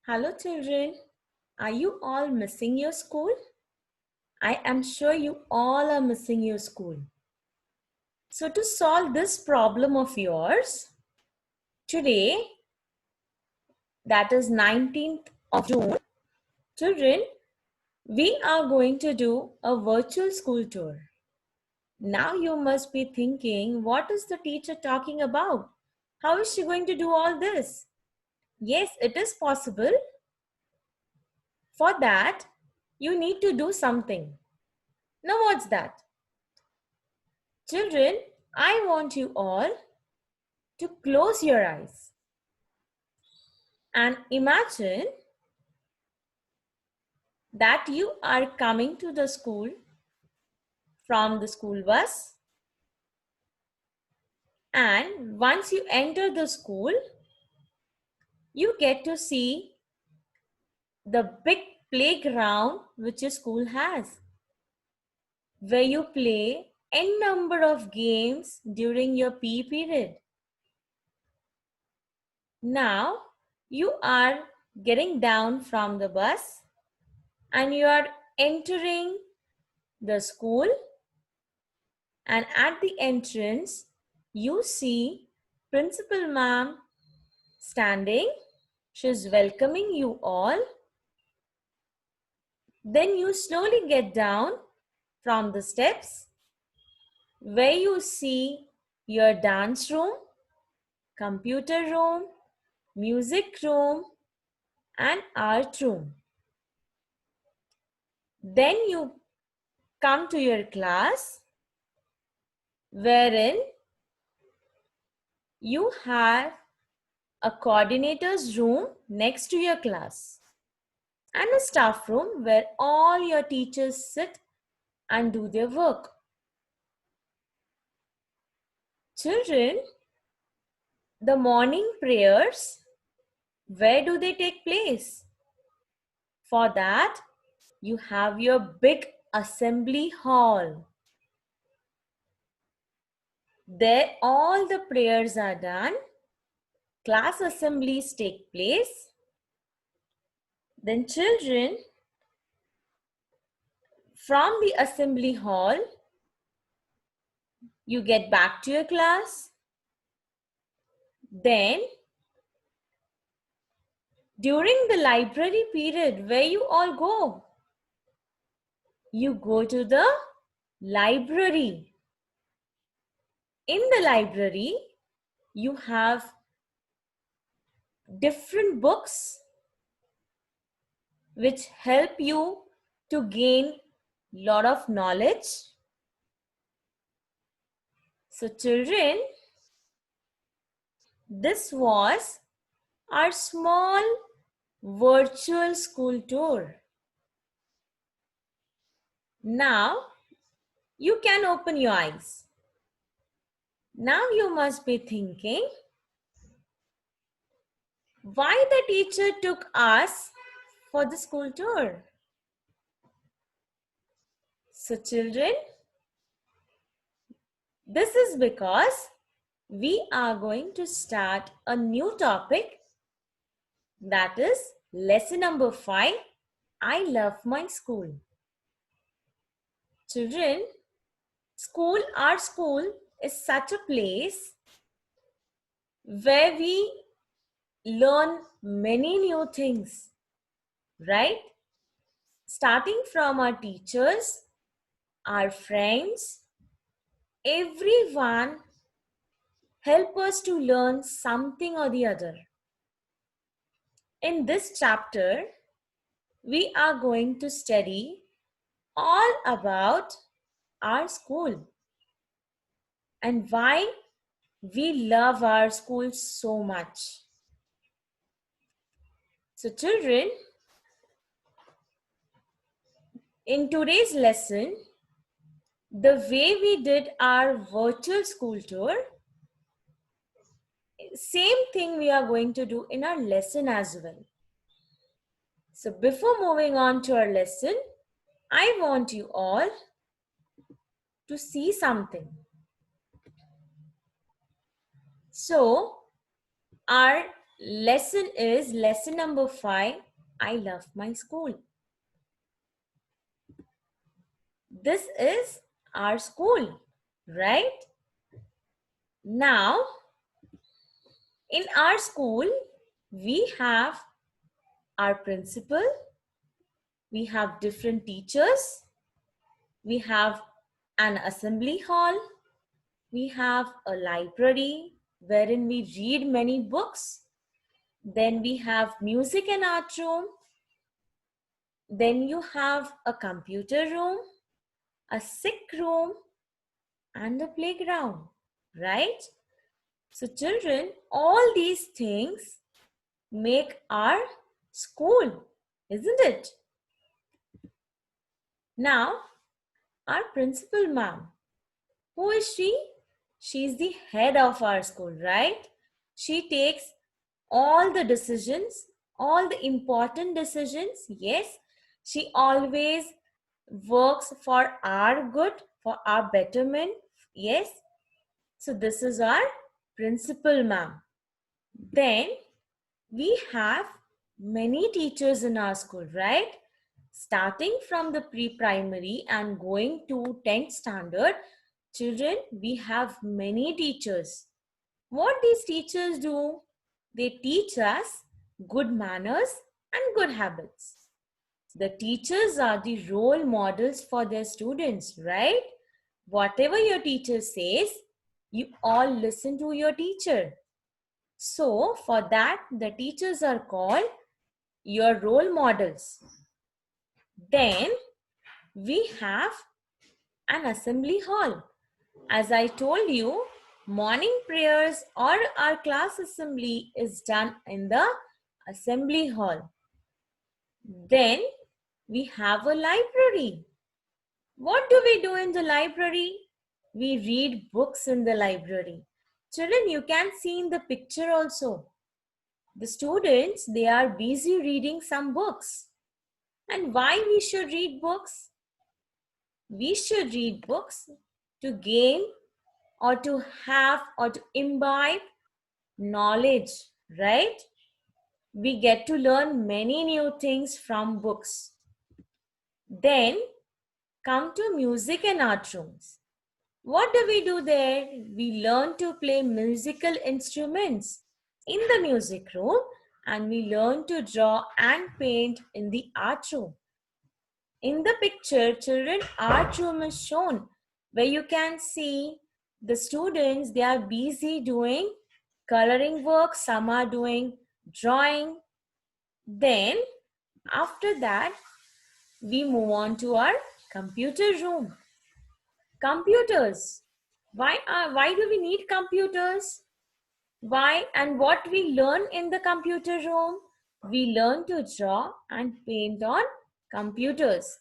Hello, children. Are you all missing your school? I am sure you all are missing your school. So, to solve this problem of yours, today, that is 19th of June, children, we are going to do a virtual school tour. Now, you must be thinking, what is the teacher talking about? How is she going to do all this? Yes, it is possible. For that, you need to do something. Now, what's that? Children, I want you all to close your eyes and imagine that you are coming to the school from the school bus, and once you enter the school, you get to see the big playground which a school has, where you play n number of games during your PE period. Now you are getting down from the bus and you are entering the school, and at the entrance you see principal ma'am standing. She's welcoming you all. Then you slowly get down from the steps, where you see your dance room, computer room, music room, and art room. Then you come to your class, wherein you have a coordinator's room next to your class and a staff room where all your teachers sit and do their work. Children, the morning prayers, where do they take place? For that, you have your big assembly hall. There all the prayers are done, class assemblies take place. Then children, from the assembly hall, you get back to your class. Then during the library period, where you all go? You go to the library. In the library, you have different books which help you to gain lot of knowledge. So children, this was our small virtual school tour. Now you can open your eyes. Now you must be thinking, why the teacher took us for the school tour? So children, this is because we are going to start a new topic, that is lesson number 5, I love my school. Children, our school is such a place where we learn many new things, right? Starting from our teachers, our friends, everyone help us to learn something or the other. In this chapter, we are going to study all about our school and why we love our school so much. So children, in today's lesson, the way we did our virtual school tour, same thing we are going to do in our lesson as well. So before moving on to our lesson, I want you all to see something. So our lesson is lesson number 5. I love my school. This is our school, right? Now, in our school, we have our principal, we have different teachers, we have an assembly hall, we have a library wherein we read many books. Then we have music and art room. Then you have a computer room, a sick room, and a playground, right? So children, all these things make our school, isn't it? Now, our principal ma'am, who is she? She's the head of our school, right? She takes all the decisions, all the important decisions. Yes, she always works for our good, for our betterment. Yes. So this is our principal ma'am. Then we have many teachers in our school, right? Starting from the pre-primary and going to 10th standard, children, we have many teachers. What these teachers do? They teach us good manners and good habits. The teachers are the role models for their students, right? Whatever your teacher says, you all listen to your teacher. So, for that, the teachers are called your role models. Then, we have an assembly hall. As I told you, morning prayers or our class assembly is done in the assembly hall. Then we have a library. What do we do in the library? We read books in the library. Children, you can see in the picture also. The students, they are busy reading some books. And why we should read books? We should read books to gain or to have or to imbibe knowledge, right? We get to learn many new things from books. Then come to music and art rooms. What do we do there? We learn to play musical instruments in the music room and we learn to draw and paint in the art room. In the picture, children, art room is shown where you can see the students, they are busy doing coloring work, some are doing drawing. Then after that, we move on to our computer room. Computers. Why do we need computers? Why and what we learn in the computer room? We learn to draw and paint on computers.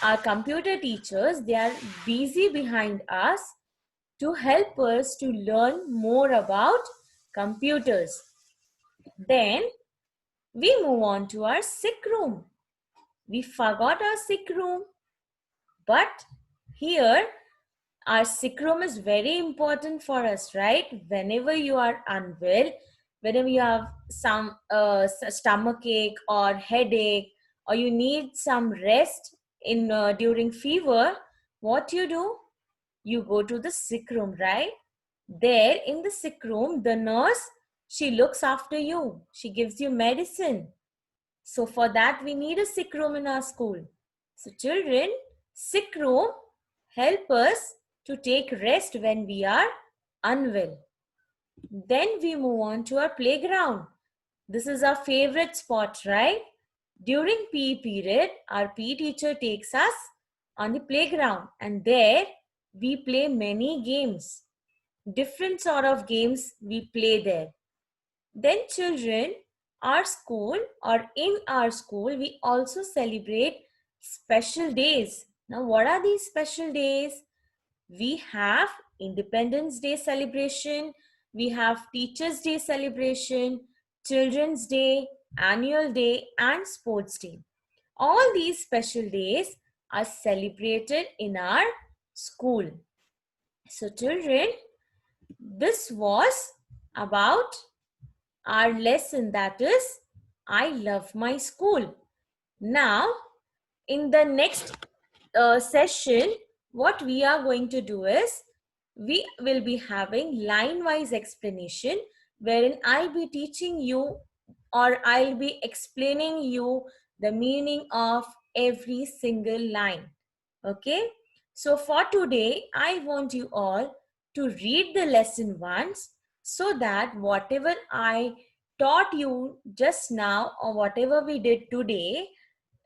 Our computer teachers, they are busy behind us to help us to learn more about computers. Then we move on to our sick room. We forgot our sick room, but here our sick room is very important for us, right? Whenever you are unwell, whenever you have some stomach ache or headache, or you need some rest in during fever, what you do? You go to the sick room, right? There in the sick room, the nurse, she looks after you. She gives you medicine. So for that, we need a sick room in our school. So children, sick room help us to take rest when we are unwell. Then we move on to our playground. This is our favorite spot, right? During PE period, our PE teacher takes us on the playground and there we play many games. Different sort of games we play there. Then children, our school or in our school, we also celebrate special days. Now, what are these special days? We have Independence Day celebration, we have Teachers Day celebration, Children's Day, Annual Day, and Sports Day. All these special days are celebrated in our school. So, children, this was about our lesson, that is, I love my school. Now, in the next session, what we are going to do is, we will be having line-wise explanation, wherein I'll be teaching you, or I'll be explaining you the meaning of every single line. Okay? So for today, I want you all to read the lesson once, so that whatever I taught you just now, or whatever we did today,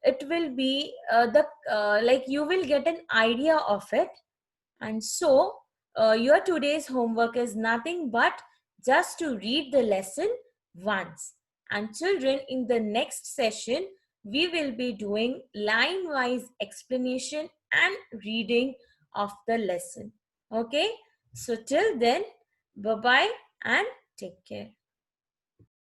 it will be the like you will get an idea of it. And so your today's homework is nothing but just to read the lesson once. And children, in the next session, we will be doing line wise explanation and reading of the lesson. Okay, so till then, bye bye and take care.